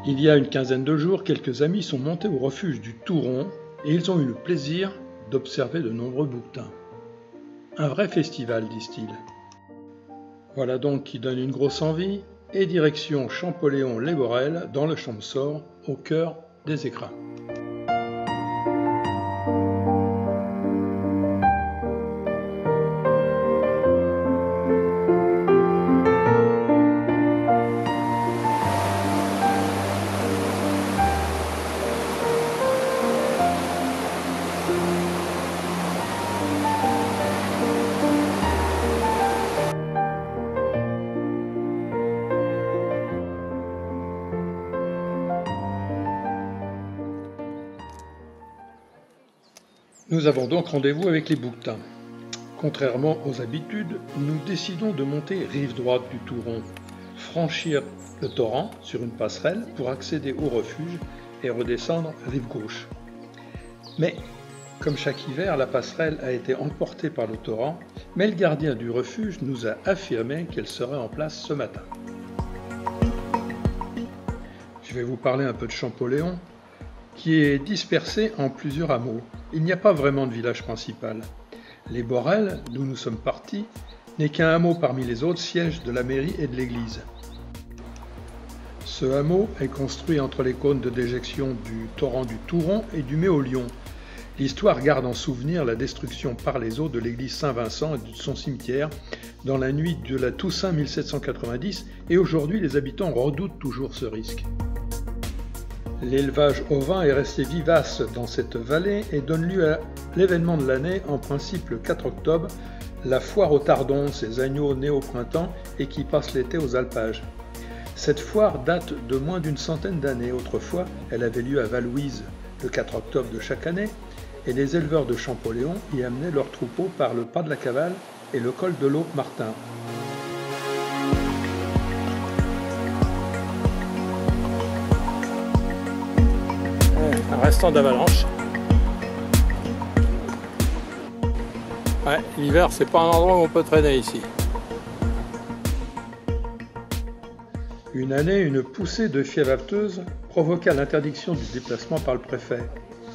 Il y a une quinzaine de jours, quelques amis sont montés au refuge du Touron et ils ont eu le plaisir d'observer de nombreux bouquetins. Un vrai festival, disent-ils. Voilà donc qui donne une grosse envie, et direction Champollion-les-Borel, dans le Champsaur, au cœur des écrins. Nous avons donc rendez-vous avec les bouquetins. Contrairement aux habitudes, nous décidons de monter rive droite du Touron, franchir le torrent sur une passerelle pour accéder au refuge et redescendre rive gauche. Mais, comme chaque hiver, la passerelle a été emportée par le torrent, mais le gardien du refuge nous a affirmé qu'elle serait en place ce matin. Je vais vous parler un peu de Champollion, qui est dispersé en plusieurs hameaux. Il n'y a pas vraiment de village principal. Les Borel, d'où nous sommes partis, n'est qu'un hameau parmi les autres sièges de la mairie et de l'église. Ce hameau est construit entre les cônes de déjection du torrent du Touron et du Méolion. L'histoire garde en souvenir la destruction par les eaux de l'église Saint-Vincent et de son cimetière dans la nuit de la Toussaint 1790, et aujourd'hui les habitants redoutent toujours ce risque. L'élevage ovin est resté vivace dans cette vallée et donne lieu à l'événement de l'année, en principe le 4 octobre, la foire aux tardons, ces agneaux nés au printemps et qui passent l'été aux alpages. Cette foire date de moins d'une centaine d'années. Autrefois, elle avait lieu à Vallouise le 4 octobre de chaque année, et les éleveurs de Champollion y amenaient leurs troupeaux par le pas de la Cavale et le col de l'Aupe-Martin. Un restant d'avalanche. Ouais, l'hiver, c'est pas un endroit où on peut traîner ici. Une année, une poussée de fièvre apteuse provoqua l'interdiction du déplacement par le préfet.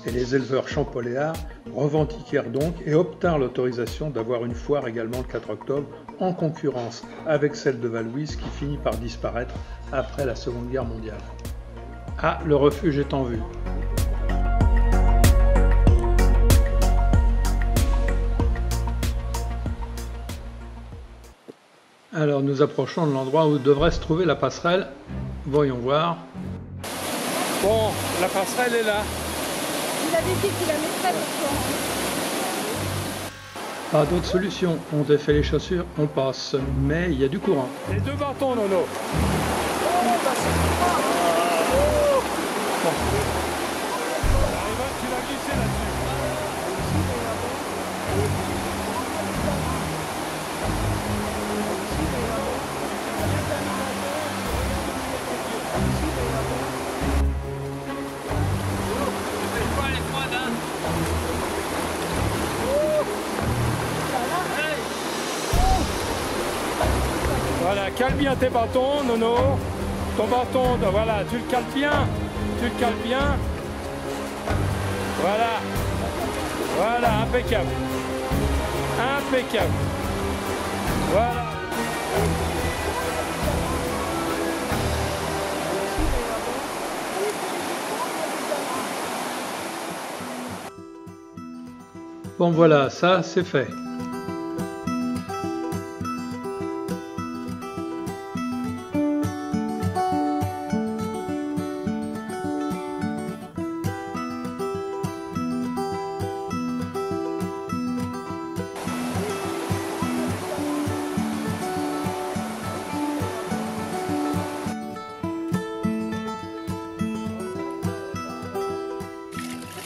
Et les éleveurs champolléards revendiquèrent donc et obtinrent l'autorisation d'avoir une foire également le 4 octobre, en concurrence avec celle de Vallouise qui finit par disparaître après la Seconde Guerre mondiale. Ah, le refuge est en vue. Alors nous approchons de l'endroit où devrait se trouver la passerelle. Voyons voir. Bon, la passerelle est là. Il avait dit qu'il la mettrait pour Pas d'autre solution. On défait les chaussures, on passe. Mais il y a du courant. Les deux bâtons, Nono. Tu l'as glissé là-dessus. Voilà, cale bien tes bâtons, Nono. Ton bâton, voilà, tu le cales bien. Tu le cales bien. Voilà. Voilà, impeccable. Impeccable. Voilà. Bon voilà, ça c'est fait.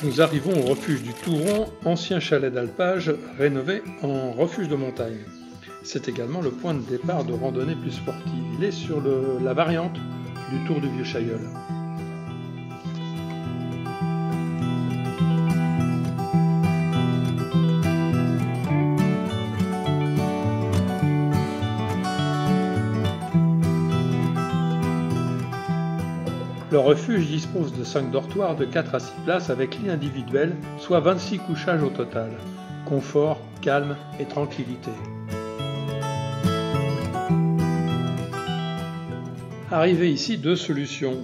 Nous arrivons au refuge du Touron, ancien chalet d'alpage rénové en refuge de montagne. C'est également le point de départ de randonnée plus sportive. Il est sur la variante du Tour du Vieux Chailleul. Le refuge dispose de 5 dortoirs de 4 à 6 places avec lit individuel, soit 26 couchages au total. Confort, calme et tranquillité. Arrivé ici, 2 solutions.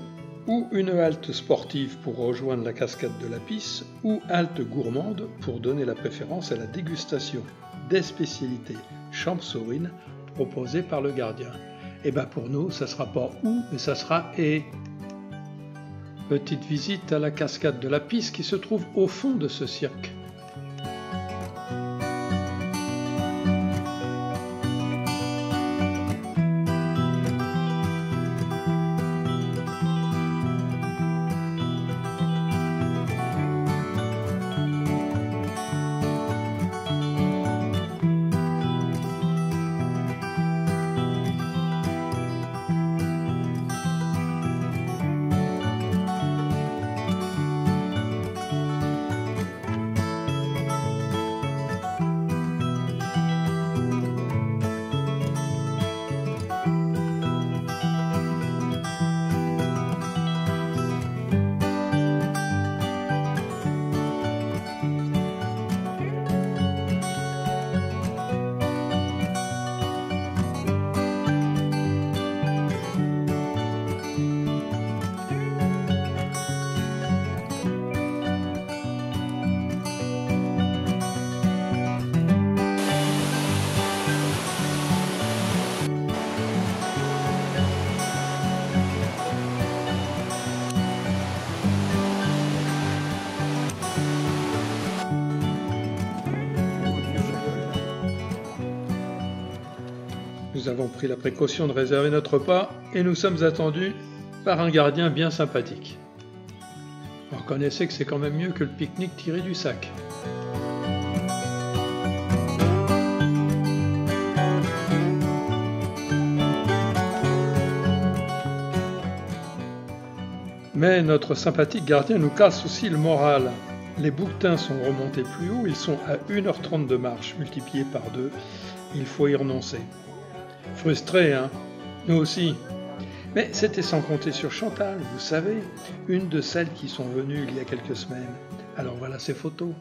Ou une halte sportive pour rejoindre la cascade de la Pisse, ou halte gourmande pour donner la préférence à la dégustation des spécialités champsaurines proposées par le gardien. Et bien pour nous, ça sera pas ou, mais ça sera et. Petite visite à la cascade de la Pisse qui se trouve au fond de ce cirque. Nous avons pris la précaution de réserver notre repas et nous sommes attendus par un gardien bien sympathique. Vous reconnaissez que c'est quand même mieux que le pique-nique tiré du sac. Mais notre sympathique gardien nous casse aussi le moral. Les bouquetins sont remontés plus haut, ils sont à 1h30 de marche, multipliés par 2. Il faut y renoncer. Frustré, hein? Nous aussi. Mais c'était sans compter sur Chantal, vous savez, une de celles qui sont venues il y a quelques semaines. Alors voilà ses photos.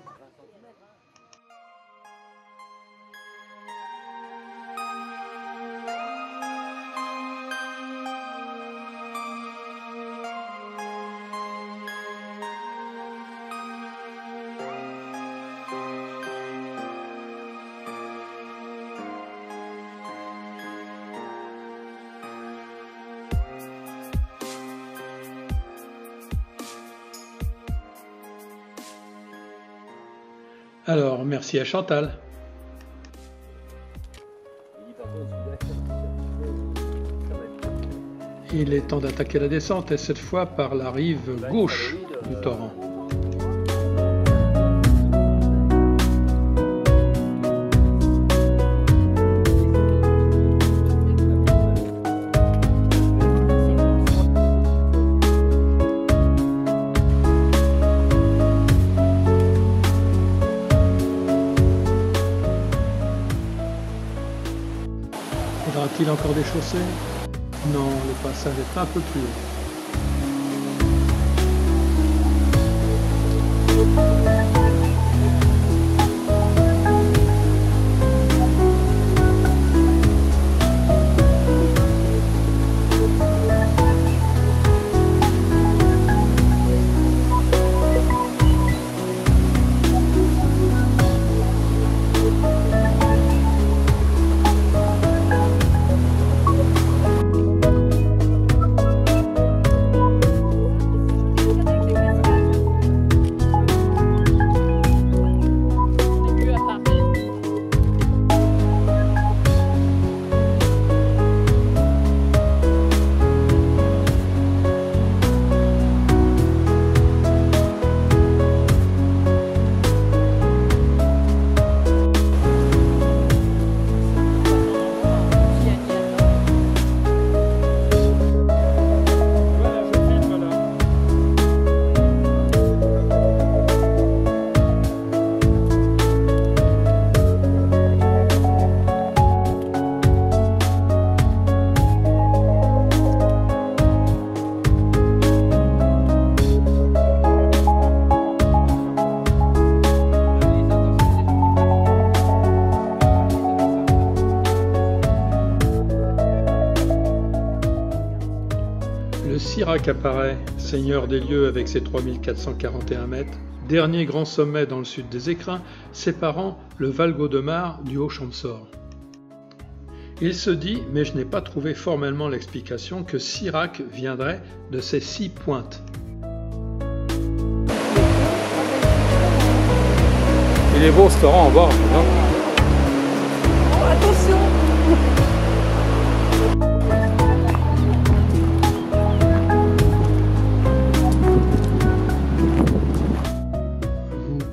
Alors, merci à Chantal. Il est temps d'attaquer la descente, et cette fois par la rive gauche du torrent. Faudra-t-il encore des chaussées? Non, le passage est un peu plus haut. Le Sirac apparaît, seigneur des lieux avec ses 3441 mètres, dernier grand sommet dans le sud des Écrins, séparant le Val Gaudemar du Haut-Champsaur. Il se dit, mais je n'ai pas trouvé formellement l'explication, que Sirac viendrait de ces 6 pointes. Il est beau ce torrent en bas, non? Oh, attention!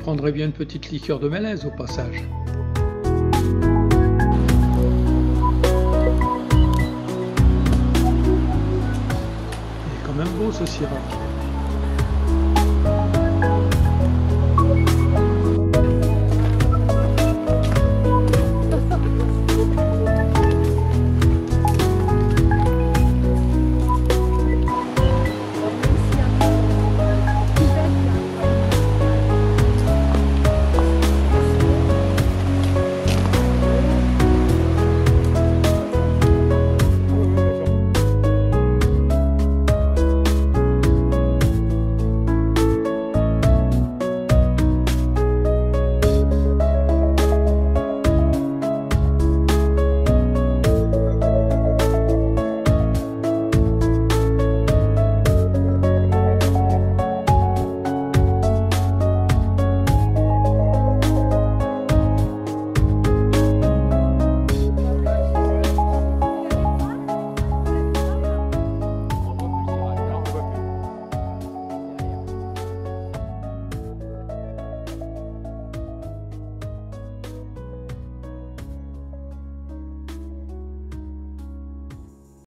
Vous prendrez bien une petite liqueur de mélèze au passage. Il est quand même beau ce Sirac.